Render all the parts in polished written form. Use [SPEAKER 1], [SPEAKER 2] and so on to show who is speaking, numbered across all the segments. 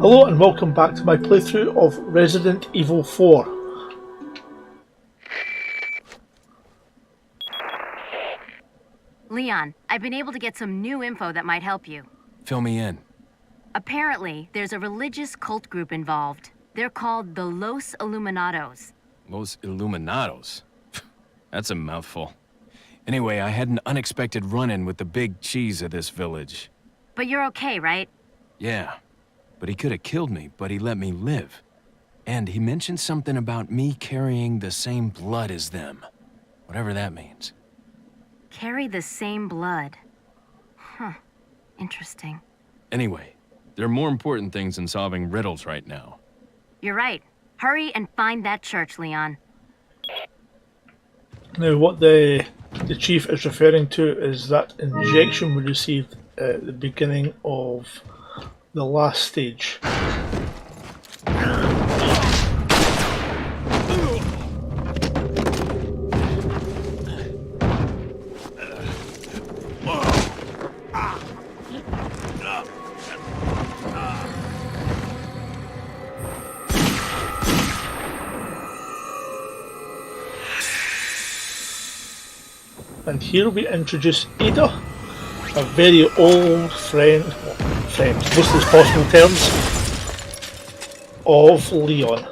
[SPEAKER 1] Hello and welcome back to my playthrough of Resident Evil 4.
[SPEAKER 2] Leon, I've been able to get some new info that might help you.
[SPEAKER 3] Fill me in.
[SPEAKER 2] Apparently, there's a religious cult group involved. They're called the Los Illuminados.
[SPEAKER 3] Los Illuminados? That's a mouthful. Anyway, I had an unexpected run-in with the big cheese of this village.
[SPEAKER 2] But you're okay, right?
[SPEAKER 3] Yeah. But he could have killed me, but he let me live. And he mentioned something about me carrying the same blood as them. Whatever that means.
[SPEAKER 2] Carry the same blood. Huh. Interesting.
[SPEAKER 3] Anyway, there are more important things than solving riddles right now.
[SPEAKER 2] You're right. Hurry and find that church, Leon.
[SPEAKER 1] Now what the chief is referring to is that injection we received at the beginning of the last stage. And here we introduce Ada, a very old friend, mostly possible terms, of Leon.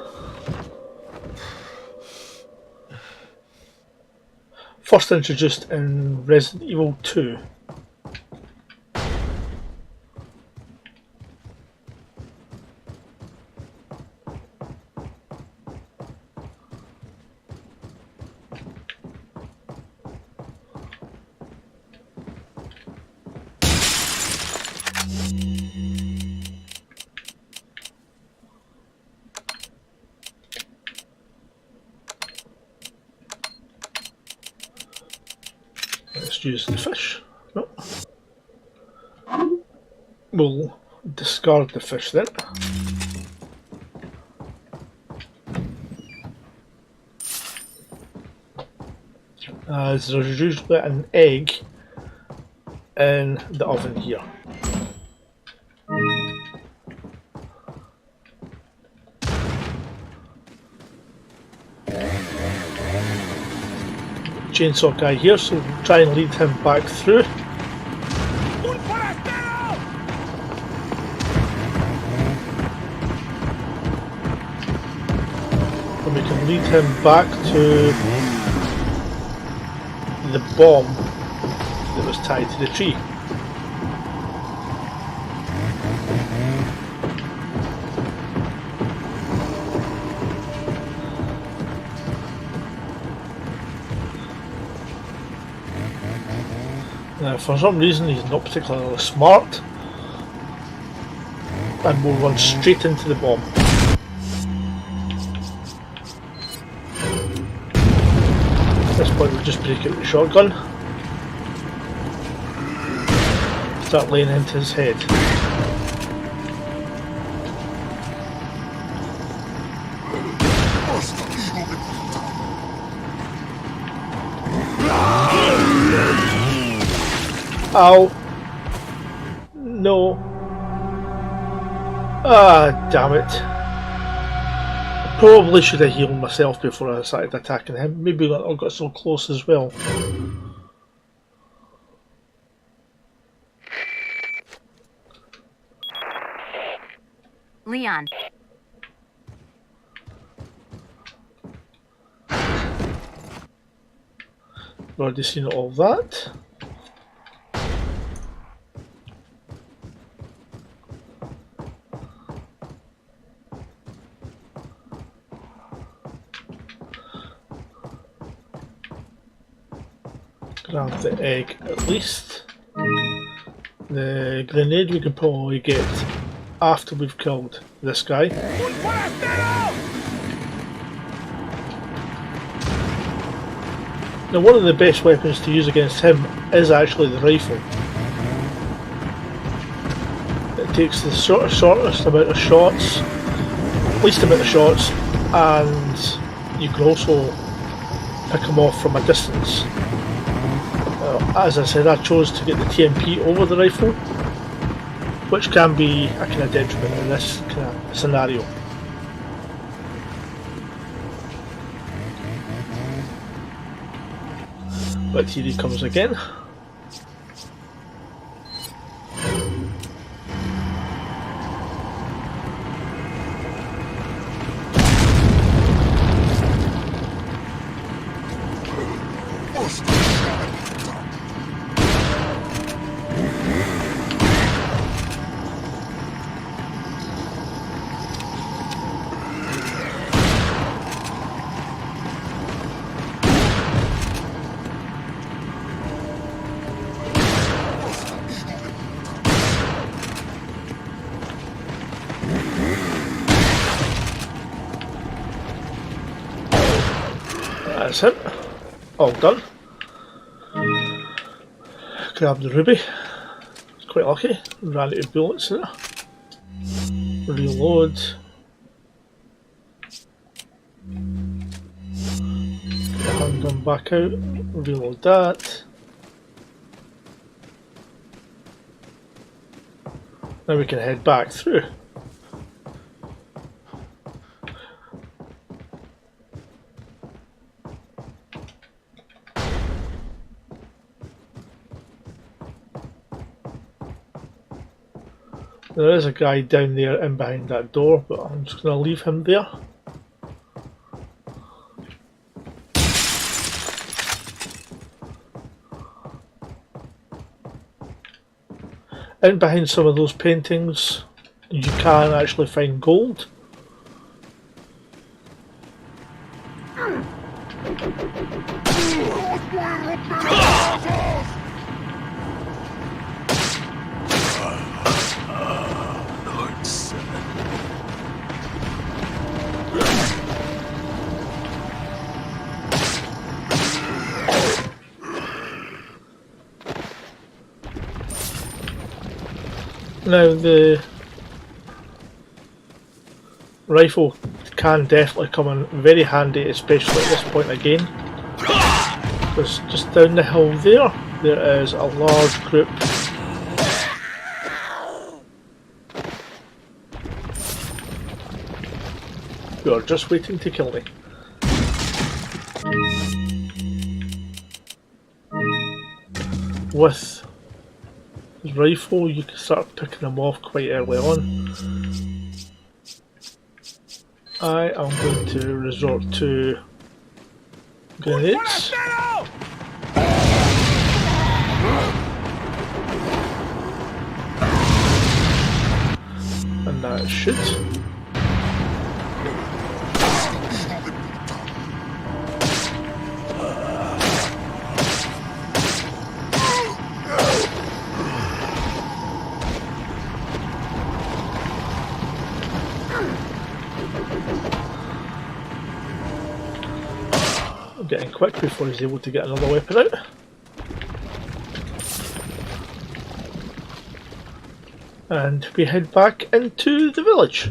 [SPEAKER 1] First introduced in Resident Evil 2. Let's use the fish. No. We'll discard the fish then. As there's usually an egg in the oven here. Chainsaw guy here, so we'll try and lead him back through. And we can lead him back to the bomb that was tied to the tree. Now, for some reason he's not particularly smart, and we'll run straight into the bomb. At this point we'll just break out the shotgun, start laying into his head. Ow. No. Ah, damn it. I probably should have healed myself before I started attacking him. Maybe I got so close as well.
[SPEAKER 2] Leon.
[SPEAKER 1] I've already seen all that. Grab the egg at least. The grenade we can probably get after we've killed this guy. Now one of the best weapons to use against him is actually the rifle. It takes the shortest amount of shots, least amount of shots, and you can also pick him off from a distance. As I said, I chose to get the TMP over the rifle. which can be a kind of detriment in this kind of scenario. But here he comes again. That's it. All done. Grab the ruby. It's quite lucky. Ran out of bullets there. Reload. Get the handgun back out. Reload that. Now we can head back through. There is a guy down there in behind that door, but I'm just going to leave him there. In behind some of those paintings, you can actually find gold. Now the rifle can definitely come in very handy, especially at this point again, because just down the hill there is a large group who are just waiting to kill me. With his rifle, you can start picking them off quite early on. I am going to resort to grenades. And that should. Getting quick before he's able to get another weapon out. And we head back into the village.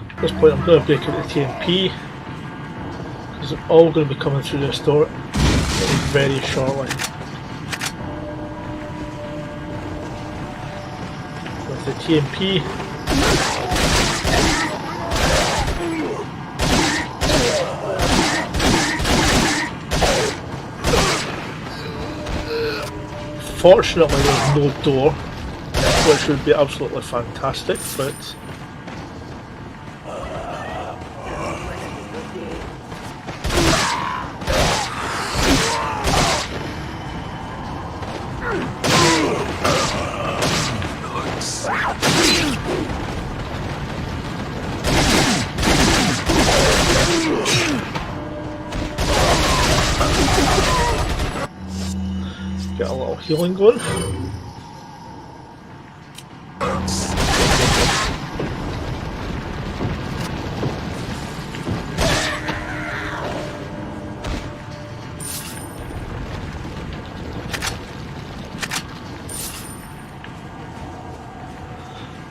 [SPEAKER 1] At this point I'm going to break out the TMP, because they're all going to be coming through this door very shortly. The TMP. Fortunately there's no door, which would be absolutely fantastic, but get a little healing going.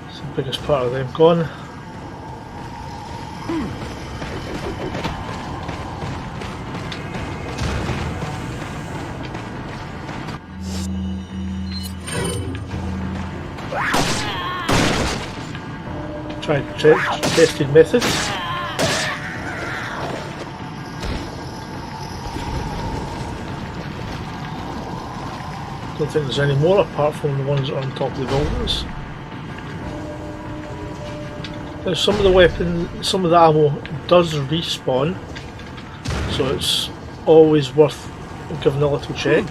[SPEAKER 1] It's the biggest part of them gone. tried tested method. Don't think there's any more apart from the ones that are on top of the buildings. Now some of the weapons, some of the ammo does respawn, so it's always worth giving a little check.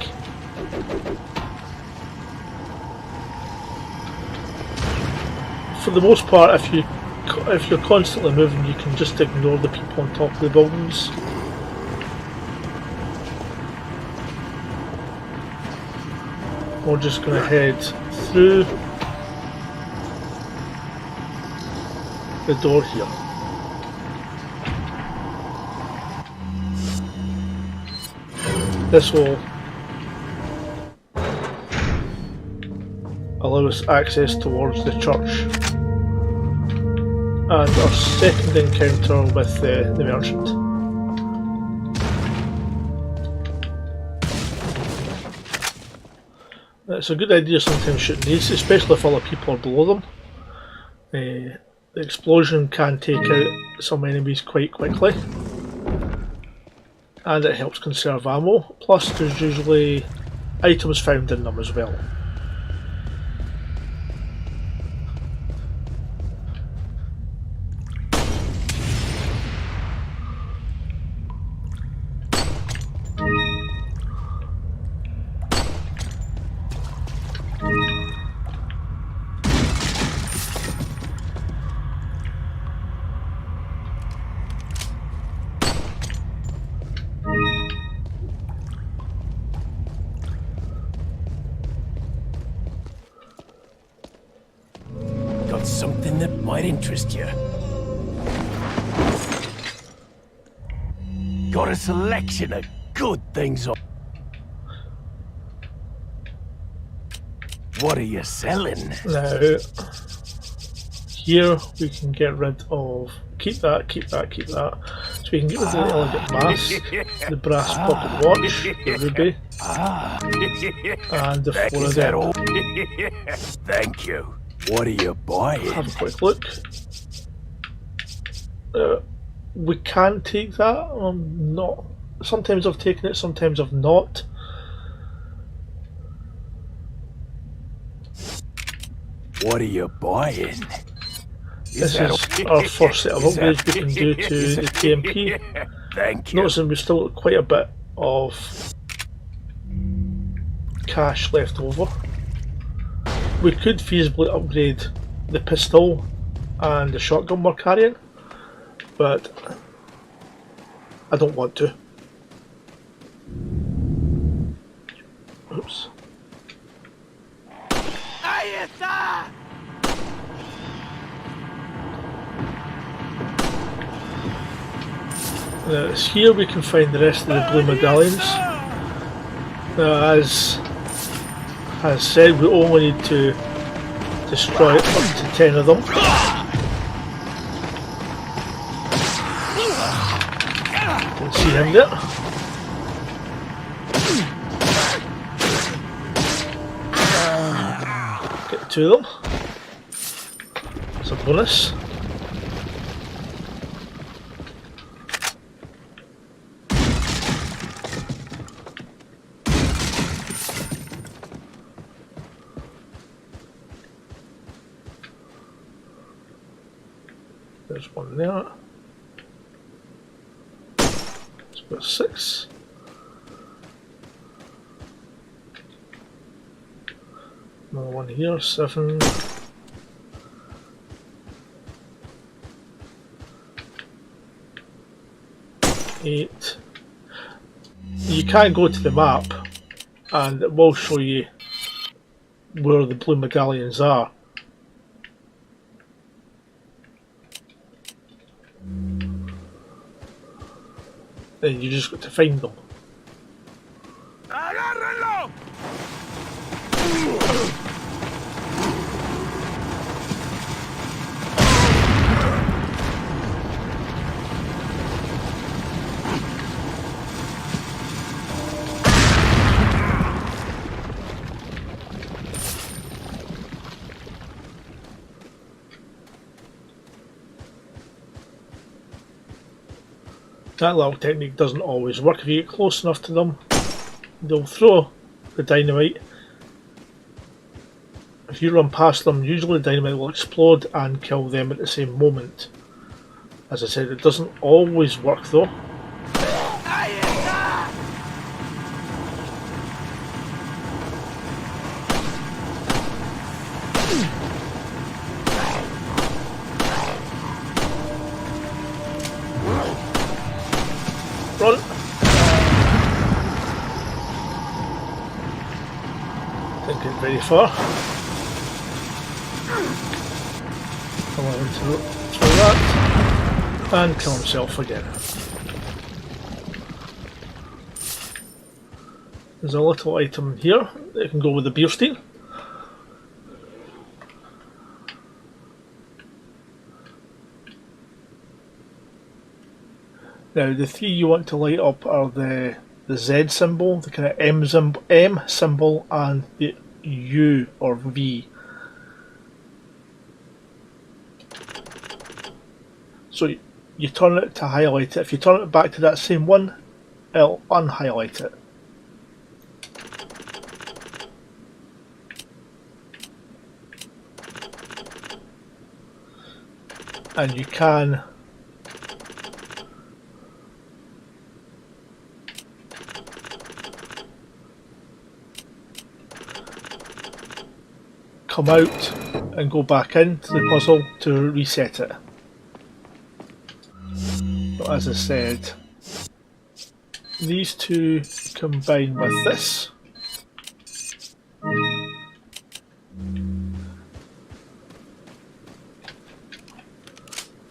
[SPEAKER 1] For the most part, if you're constantly moving, you can just ignore the people on top of the buildings. We're just going to head through the door here. This will allow us access towards the church and our second encounter with the merchant. It's a good idea sometimes shooting these, especially if other people are below them. The explosion can take out some enemies quite quickly, and it helps conserve ammo, plus there's usually items found in them as well.
[SPEAKER 3] Something that might interest you. Got a selection of good things on. What are you selling?
[SPEAKER 1] Now, here we can get rid of, keep that. So we can get rid of the elegant mask, the brass pocket watch, the ruby, and the
[SPEAKER 3] Is that all?
[SPEAKER 1] fluorescent.
[SPEAKER 3] Thank you. What are you buying?
[SPEAKER 1] Have a quick look. We can take that. Not. Sometimes I've taken it, sometimes I've not.
[SPEAKER 3] What are you buying?
[SPEAKER 1] This is our first set of upgrades we can do to the TMP.
[SPEAKER 3] Thank you.
[SPEAKER 1] Noticing we've still got quite a bit of cash left over. We could feasibly upgrade the pistol and the shotgun we're carrying, but I don't want to. Oops. It's here we can find the rest of the blue medallions. As said, we only need to destroy up to 10 of them. Can see him there. Get 2 of them. It's a bonus. There's one there. It's got 6. Another one here, 7. 8. You can go to the map and it will show you where the blue medallions are. Then you just got to find them.
[SPEAKER 3] ¡Agárrenlo!
[SPEAKER 1] That little technique doesn't always work. If you get close enough to them, they'll throw the dynamite. If you run past them, usually the dynamite will explode and kill them at the same moment. As I said, it doesn't always work though. Run! Didn't get very far. Come on through that and kill himself again. There's a little item here that can go with the beer stein. Now the three you want to light up are the Z symbol, the kind of M symbol, and the U or V. So you turn it to highlight it. If you turn it back to that same one, it'll unhighlight it. And you can come out and go back into the puzzle to reset it. But as I said, these two combine with this.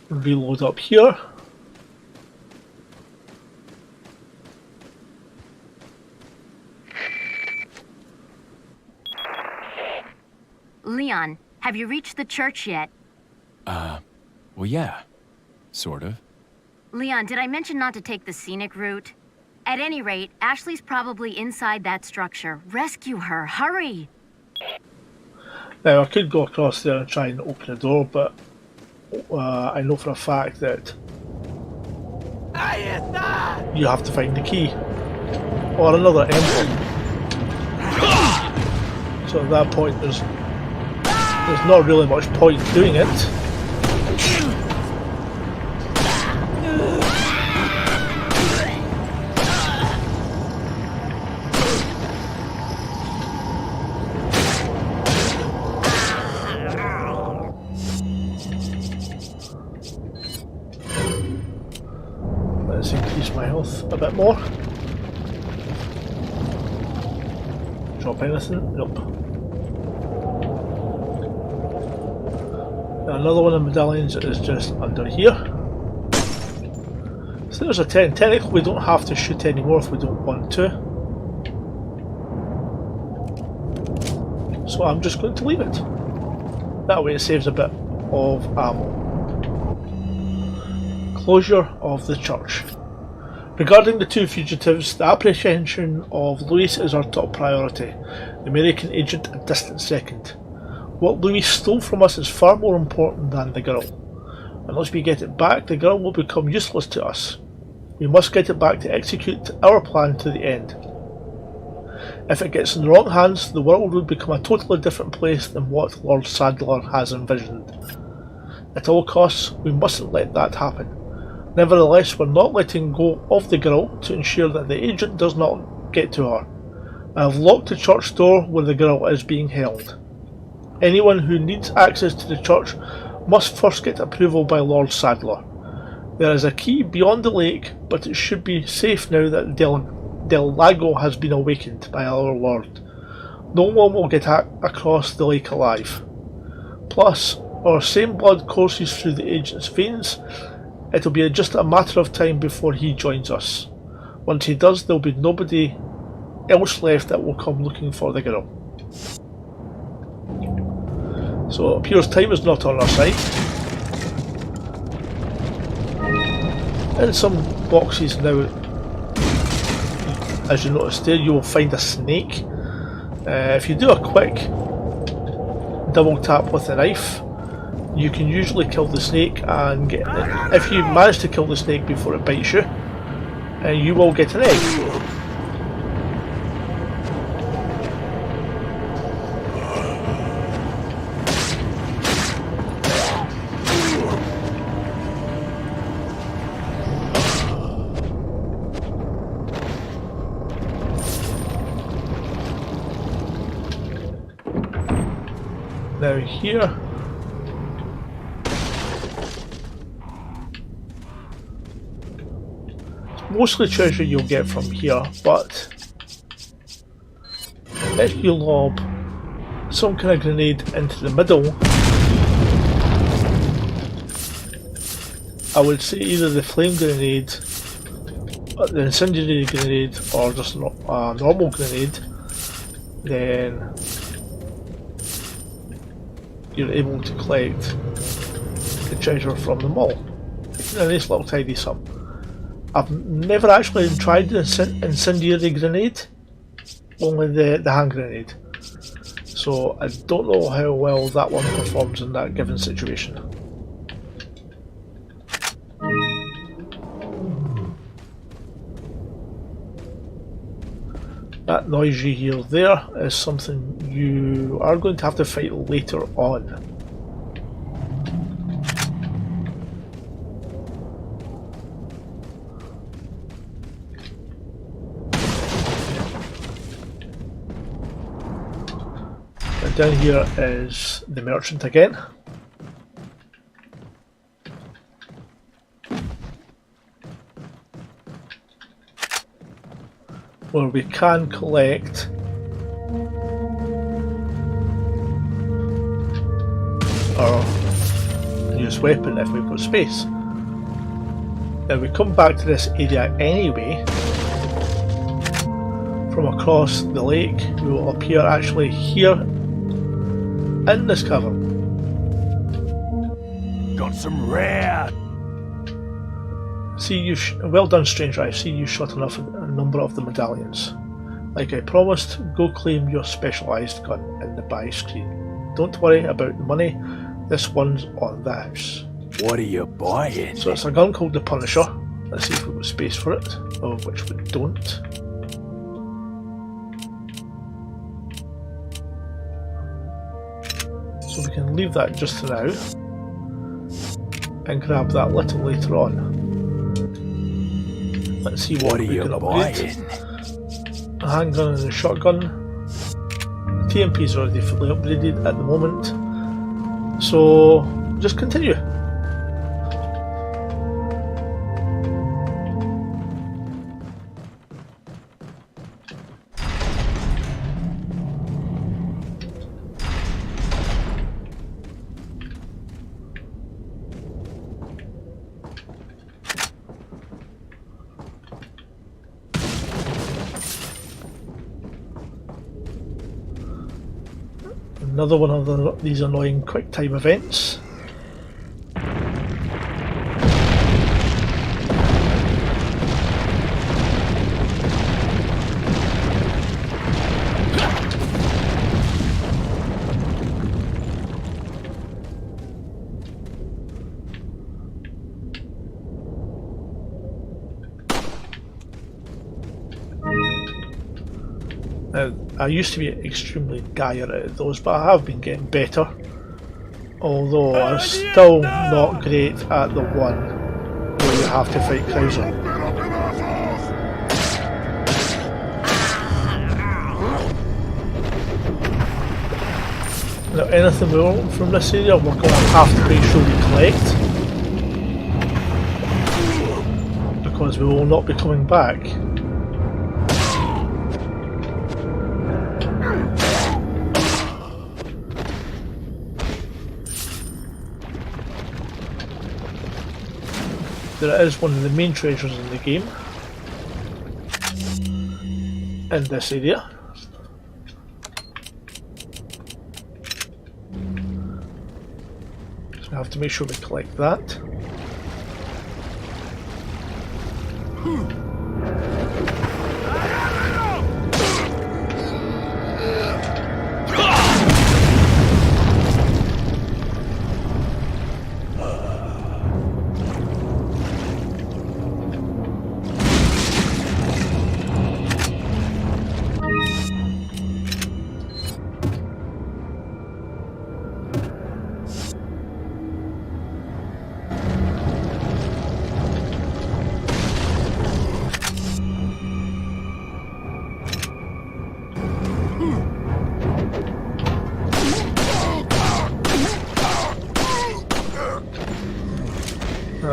[SPEAKER 1] Reload up here.
[SPEAKER 2] Leon, have you reached the church yet?
[SPEAKER 3] Well, yeah. Sort of.
[SPEAKER 2] Leon, did I mention not to take the scenic route? At any rate, Ashley's probably inside that structure. Rescue her, hurry!
[SPEAKER 1] Now I could go across there and try and open the door, but I know for a fact that you have to find the key or another emblem. So at that point there's not really much point doing it. Let's increase my health a bit more. Drop anything? Nope. Another one of the medallions is just under here. So there's a 10. Technically we don't have to shoot anymore if we don't want to. So I'm just going to leave it. That way it saves a bit of ammo. Closure of the church. Regarding the two fugitives, the apprehension of Luis is our top priority. The American agent a distant second. What Luis stole from us is far more important than the girl. Unless we get it back, the girl will become useless to us. We must get it back to execute our plan to the end. If it gets in the wrong hands, the world will become a totally different place than what Lord Sadler has envisioned. At all costs, we mustn't let that happen. Nevertheless, we're not letting go of the girl to ensure that the agent does not get to her. I have locked the church door where the girl is being held. Anyone who needs access to the church must first get approval by Lord Sadler. There is a key beyond the lake, but it should be safe now that Del Lago has been awakened by our Lord. No one will get across the lake alive. Plus, our same blood courses through the agent's veins. It'll be just a matter of time before he joins us. Once he does, there'll be nobody else left that will come looking for the girl. So it appears time is not on our side. In some boxes now, as you notice there, you will find a snake. If you do a quick double tap with a knife, you can usually kill the snake and get it. If you manage to kill the snake before it bites you, and you will get an egg. Now here, mostly treasure you'll get from here, but if you lob some kind of grenade into the middle, I would say either the flame grenade, the incendiary grenade, or just a normal grenade, then you're able to collect the treasure from them all. A nice little tidy sum. I've never actually tried the incendiary grenade, only the hand grenade. So I don't know how well that one performs in that given situation. That noise you hear there is something you are going to have to fight later on. And down here is the merchant again. Where we can collect our newest weapon if we've got space. Now we come back to this area anyway. From across the lake, we will appear actually here in this cavern.
[SPEAKER 3] Got some rare.
[SPEAKER 1] See you. Well done, stranger. I see you shot enough a number of the medallions. Like I promised, go claim your specialised gun in the buy screen. Don't worry about the money. This one's on the house.
[SPEAKER 3] What are you buying?
[SPEAKER 1] So it's a gun called the Punisher. Let's see if we've got space for it, of which we don't. So we can leave that just for now and grab that little later on. Let's see what we can upgrade. A handgun and a shotgun. The TMP is already fully upgraded at the moment. So just continue. Another one of these annoying quick time events. I used to be extremely dire at those, but I have been getting better. Although I'm still not great at the one where you have to fight Krauser. Now anything we want from this area we're going to have to make sure we collect, because we will not be coming back. There is one of the main treasures in the game in this area. So we have to make sure we collect that.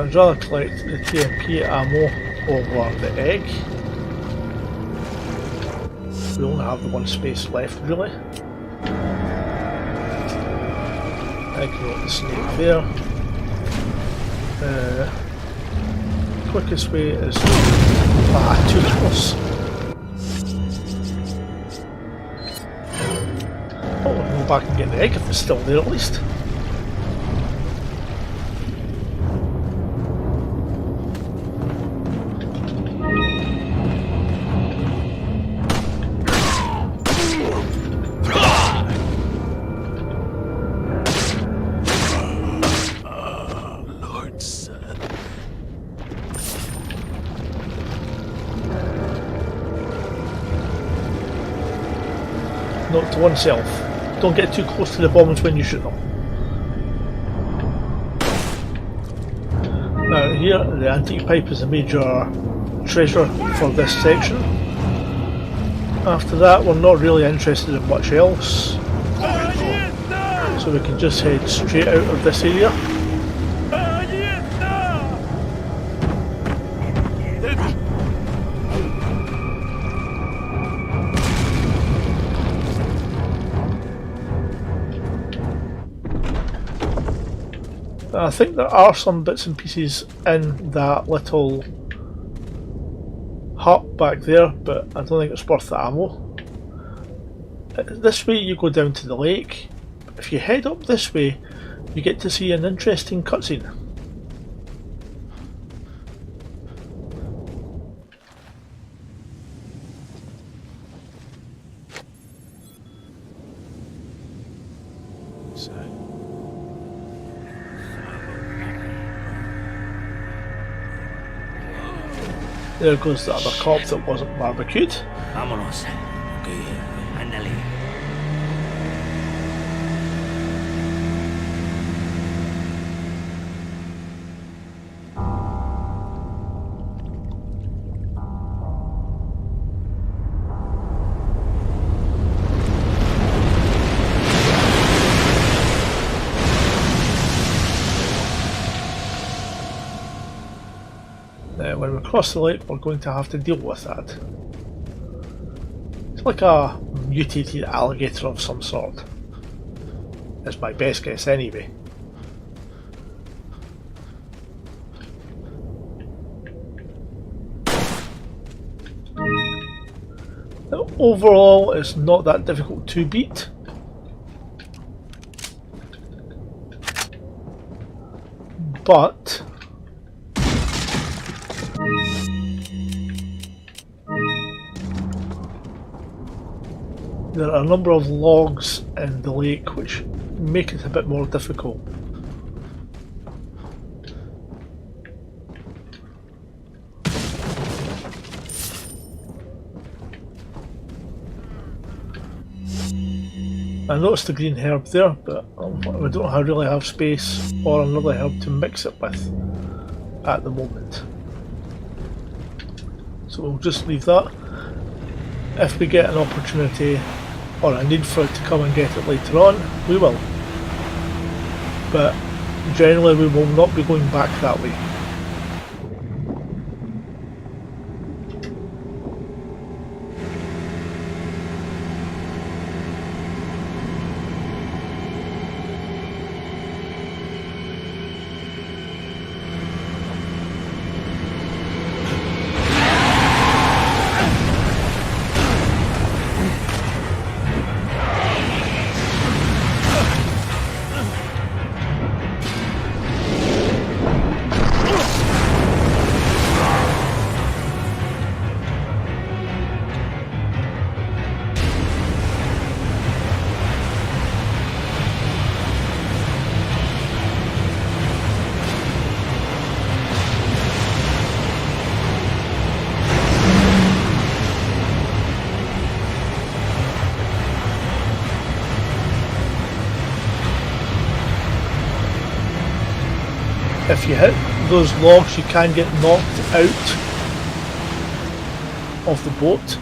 [SPEAKER 1] I'd rather collect the TMP ammo over the egg. We only have the one space left, really. I can roll the snake there. Quickest way is too close. Oh, we'll go back and get the egg if it's still there at least. Note to oneself, don't get too close to the bombs when you shoot them. Now here, the antique pipe is a major treasure for this section. After that, we're not really interested in much else, so we can just head straight out of this area. I think there are some bits and pieces in that little hut back there, but I don't think it's worth the ammo. This way you go down to the lake. If you head up this way, you get to see an interesting cutscene. There goes the other cop that wasn't barbecued.
[SPEAKER 4] Vámonos. Ok, ándale.
[SPEAKER 1] When we cross the lake, we're going to have to deal with that. It's like a mutated alligator of some sort. That's my best guess anyway. Now, overall, it's not that difficult to beat. But there are a number of logs in the lake which make it a bit more difficult. I noticed the green herb there, but I don't really have space or another herb to mix it with at the moment. So we'll just leave that. If we get an opportunity or a need for it to come and get it later on, we will. But generally we will not be going back that way. If you hit those logs, you can get knocked out of the boat,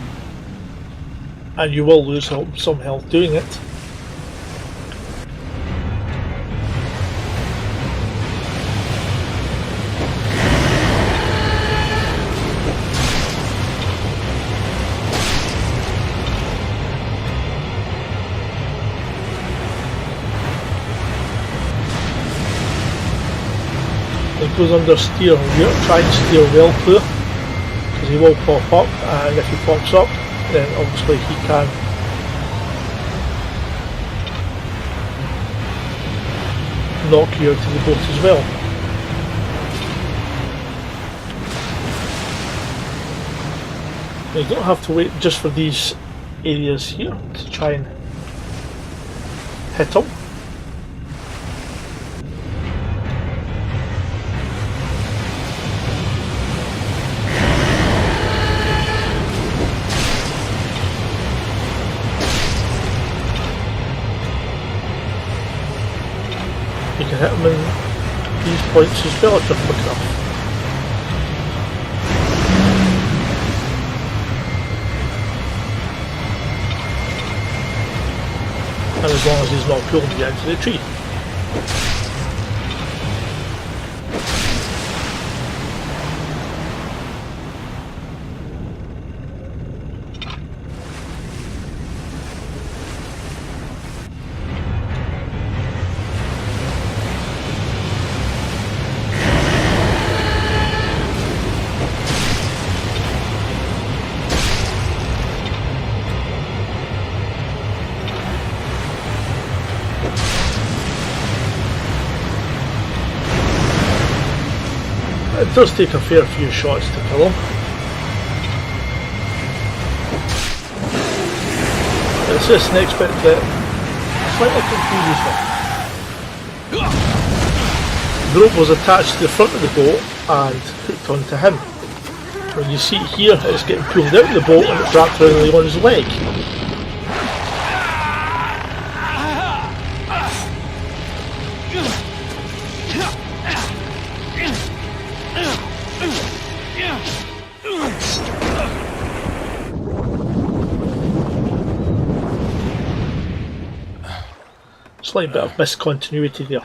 [SPEAKER 1] and you will lose some health doing it. goes under steer, try and steer well clear, because he will pop up, and if he pops up, then obviously he can knock you out of the boat as well. Now you don't have to wait just for these areas here to try and hit them. You can hit them in these points as well if they're quick enough. And as long as he's not pulling you into the tree. It does take a fair few shots to kill him. It's this next bit that slightly confuses me. The rope was attached to the front of the boat and hooked onto him. When you see it here, it's getting pulled out of the boat and it's wrapped around Leon's leg. Slight bit of miscontinuity there.